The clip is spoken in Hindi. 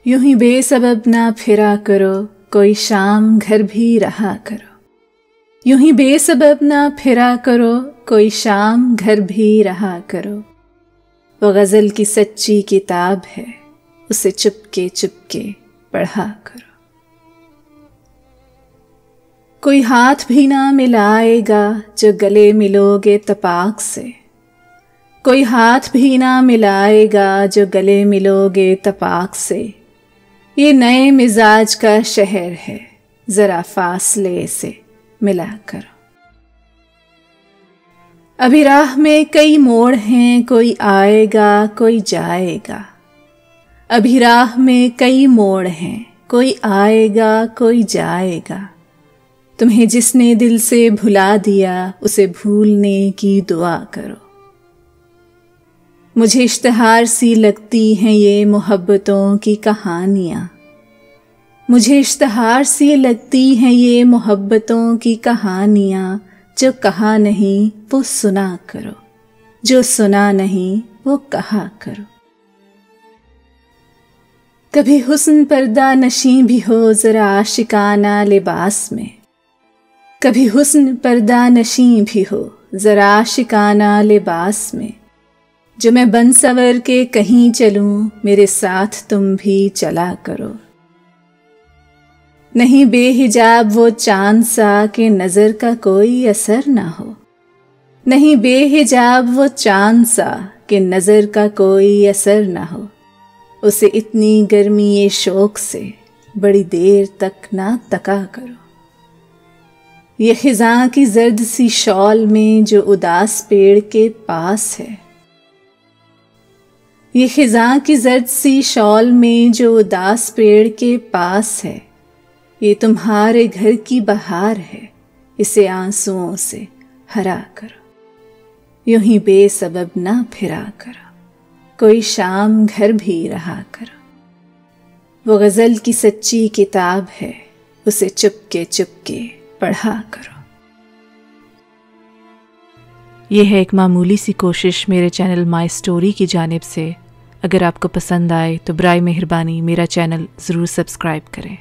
यूं ही बेसबब ना फिरा करो, कोई शाम घर भी रहा करो। यूं ही बेसबब ना फिरा करो, कोई शाम घर भी रहा करो। वो गज़ल की सच्ची किताब है, उसे चुपके चुपके पढ़ा करो। कोई हाथ भी ना मिलाएगा जो गले मिलोगे तपाक से। कोई हाथ भी ना मिलाएगा जो गले मिलोगे तपाक से। ये नए मिजाज का शहर है, ज़रा फासले से मिला करो। अभी राह में कई मोड़ हैं, कोई आएगा कोई जाएगा। अभी राह में कई मोड़ हैं, कोई आएगा कोई जाएगा। तुम्हें जिसने दिल से भुला दिया, उसे भूलने की दुआ करो। मुझे इश्तिहार सी लगती हैं ये मोहब्बतों की कहानियाँ। मुझे इश्तिहार सी लगती हैं ये मोहब्बतों की कहानियाँ। जो कहा नहीं वो सुना करो, जो सुना नहीं वो कहा करो। कभी हुस्न पर्दा नशीं भी हो ज़रा आशिकाना लिबास में। कभी हुस्न पर्दा नशीं भी हो ज़रा आशिकाना लिबास में। जो मैं बन सवर के कहीं चलूं, मेरे साथ तुम भी चला करो। नहीं बेहिजाब वो चांद सा कि नज़र का कोई असर ना हो। नहीं बेहिजाब वो चांद सा कि नज़र का कोई असर ना हो। उसे इतनी गर्मी ये शौक से बड़ी देर तक ना तका करो। ये खिज़ां की जर्द सी शॉल में जो उदास पेड़ के पास है। ये खिज़ां की जर्द सी शॉल में जो उदास पेड़ के पास है। ये तुम्हारे घर की बहार है, इसे आंसुओं से हरा करो। यूं ही बेसबब ना फिरा करो, कोई शाम घर भी रहा करो। वो गज़ल की सच्ची किताब है, उसे चुपके चुपके पढ़ा करो। ये है एक मामूली सी कोशिश मेरे चैनल माई स्टोरी की जानिब से। अगर आपको पसंद आए तो बराए मेहरबानी मेरा चैनल ज़रूर सब्सक्राइब करें।